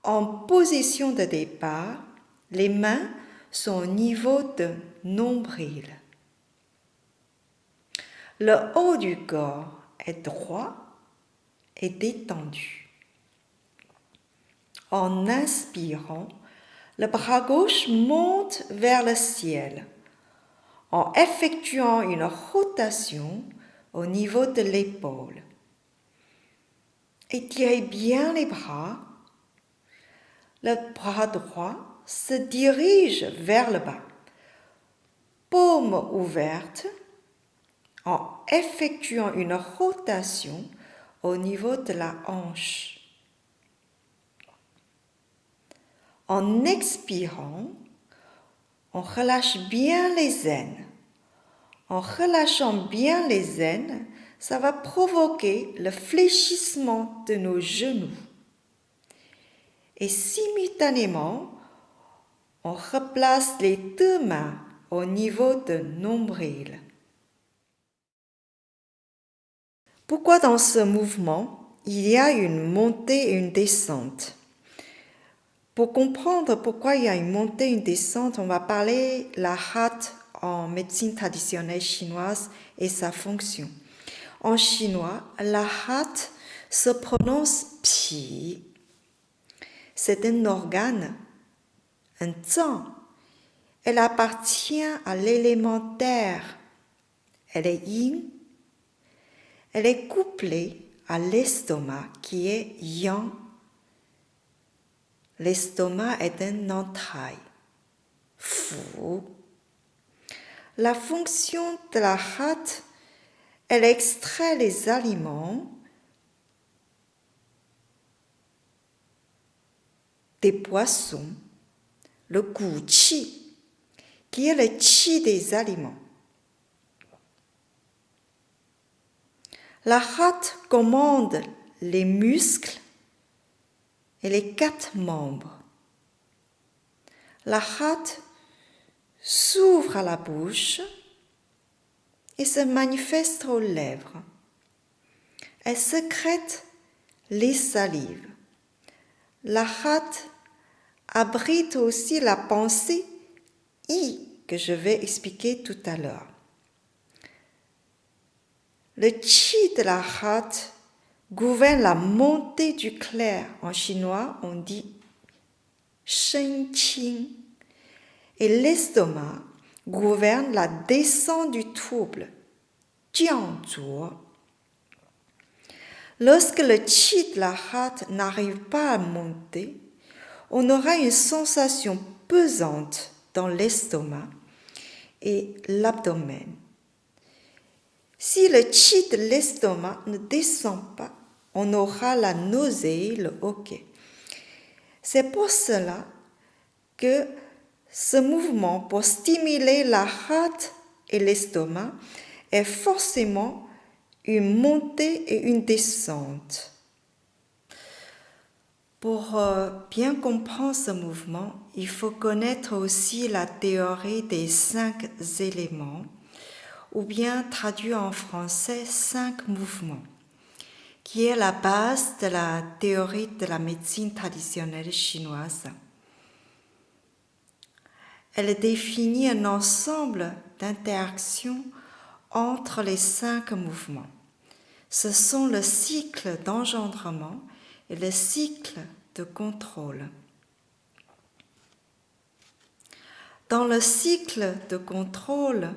En position de départ, les mains sont au niveau de nombril. Le haut du corps est droit et détendu. En inspirant, le bras gauche monte vers le ciel en effectuant une rotation au niveau de l'épaule. Étirez bien les bras. Le bras droit se dirige vers le bas. Paume ouverte en effectuant une rotation au niveau de la hanche. En expirant, on relâche bien les aines. En relâchant bien les aines, ça va provoquer le fléchissement de nos genoux. Et simultanément, on replace les deux mains au niveau de nombril. Pourquoi dans ce mouvement, il y a une montée et une descente? Pour comprendre pourquoi il y a une montée et une descente, on va parler la hâte en médecine traditionnelle chinoise et sa fonction. En chinois, la hâte se prononce pi. C'est un organe, un zang. Elle appartient à l'élément terre. Elle est yin. Elle est couplée à l'estomac qui est yang. L'estomac est un entraille. Fu. La fonction de la hâte, elle extrait les aliments des poissons, le gu qi, qui est le qi des aliments. La hâte commande les muscles et les 4 membres. La hâte s'ouvre à la bouche et se manifeste aux lèvres. Elle sécrète les salives. La hâte abrite aussi la pensée I que je vais expliquer tout à l'heure. Le qi de la hâte gouverne la montée du clair. En chinois, on dit shen qing. Et l'estomac gouverne la descente du trouble, jiang zuo. Lorsque le qi de la hâte n'arrive pas à monter, on aura une sensation pesante dans l'estomac et l'abdomen. Si le qi de l'estomac ne descend pas, on aura la nausée, le hoquet. C'est pour cela que ce mouvement pour stimuler la hâte et l'estomac est forcément une montée et une descente. Pour bien comprendre ce mouvement, il faut connaître aussi la théorie des 5 éléments, ou bien traduit en français 5 mouvements, qui est la base de la théorie de la médecine traditionnelle chinoise. Elle définit un ensemble d'interactions entre les 5 mouvements. Ce sont le cycle d'engendrement et le cycle de contrôle. Dans le cycle de contrôle,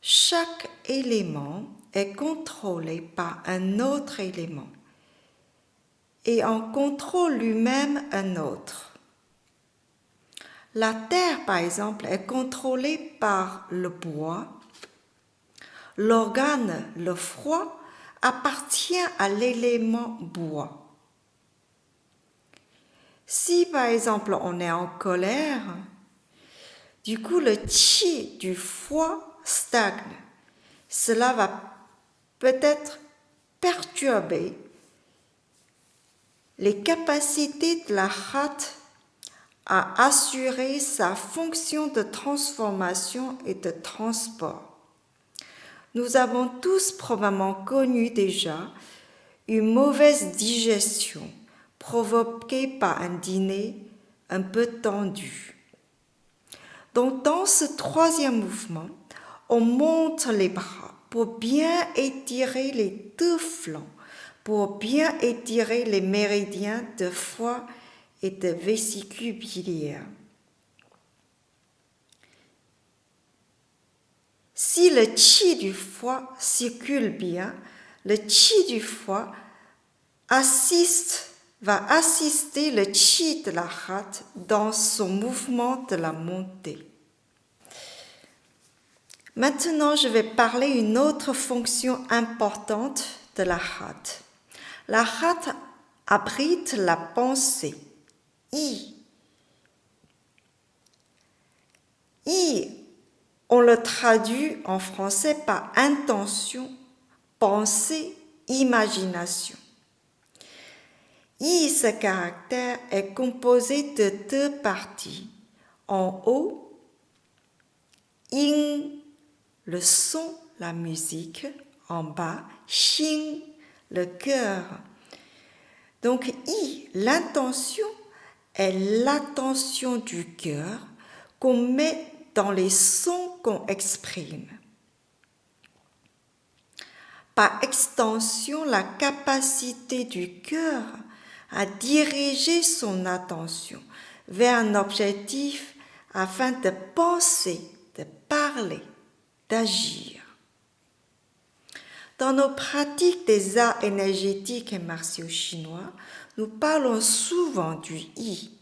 chaque élément est contrôlé par un autre élément et en contrôle lui-même un autre. La terre, par exemple, est contrôlée par le bois. L'organe, le froid, appartient à l'élément bois. Si, par exemple, on est en colère, du coup, le qi du foie stagne. Cela va peut-être perturber les capacités de la hâte à assurer sa fonction de transformation et de transport. Nous avons tous probablement connu déjà une mauvaise digestion provoquée par un dîner un peu tendu. Donc, dans ce troisième mouvement, on monte les bras pour bien étirer les deux flancs, pour bien étirer les méridiens de foie et de vésicule biliaire. Si le qi du foie circule bien, le qi du foie va assister le qi de la rate dans son mouvement de la montée. Maintenant, je vais parler d'une autre fonction importante de la rate. La rate abrite la pensée. I. On le traduit en français par intention, pensée, imagination. Ce caractère est composé de deux parties. En haut, yin, le son, la musique. En bas, xin, le cœur. Donc, l'intention est l'attention du cœur qu'on met dans les sons qu'on exprime. Par extension, la capacité du cœur à diriger son attention vers un objectif afin de penser, de parler, d'agir. Dans nos pratiques des arts énergétiques et martiaux chinois, nous parlons souvent du yi.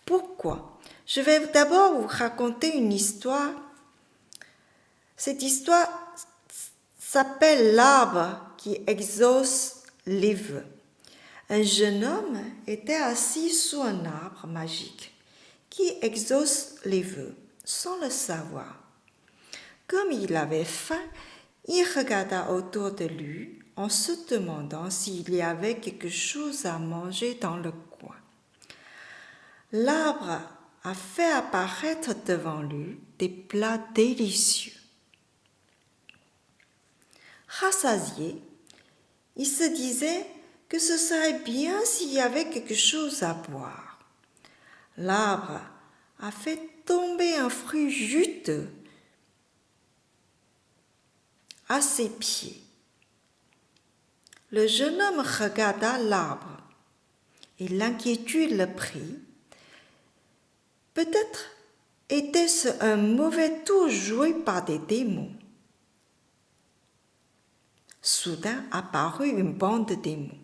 Pourquoi? Je vais d'abord vous raconter une histoire. Cette histoire s'appelle l'arbre qui exauce les vœux. Un jeune homme était assis sous un arbre magique qui exauce les vœux sans le savoir. Comme il avait faim, il regarda autour de lui en se demandant s'il y avait quelque chose à manger dans le coin. L'arbre a fait apparaître devant lui des plats délicieux. Rassasié, il se disait que ce serait bien s'il y avait quelque chose à boire. L'arbre a fait tomber un fruit juteux à ses pieds. Le jeune homme regarda l'arbre et l'inquiétude le prit. Peut-être était-ce un mauvais tour joué par des démons. Soudain apparut une bande de démons.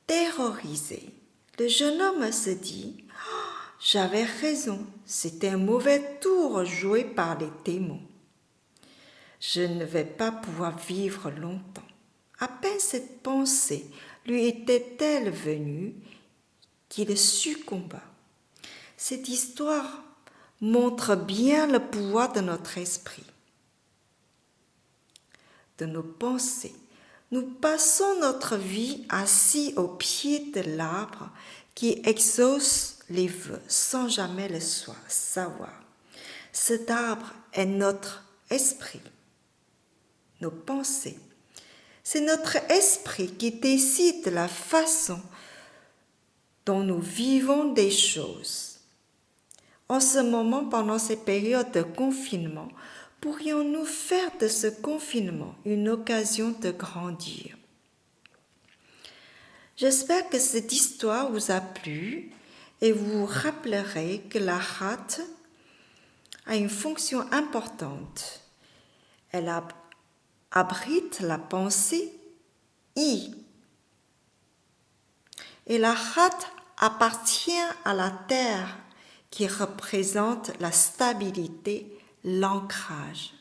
Terrorisé, le jeune homme se dit « J'avais raison, c'était un mauvais tour joué par les démons. Je ne vais pas pouvoir vivre longtemps. » À peine cette pensée lui était-elle venue qu'il succomba. Cette histoire montre bien le pouvoir de notre esprit, de nos pensées. Nous passons notre vie assis au pied de l'arbre qui exauce les vœux sans jamais le savoir. Cet arbre est notre esprit, nos pensées. C'est notre esprit qui décide de la façon dont nous vivons des choses. En ce moment, pendant ces périodes de confinement, pourrions-nous faire de ce confinement une occasion de grandir? J'espère que cette histoire vous a plu et vous vous rappellerez que la rate a une fonction importante. Elle abrite la pensée I. Et la rate appartient à la terre qui représente la stabilité, l'ancrage.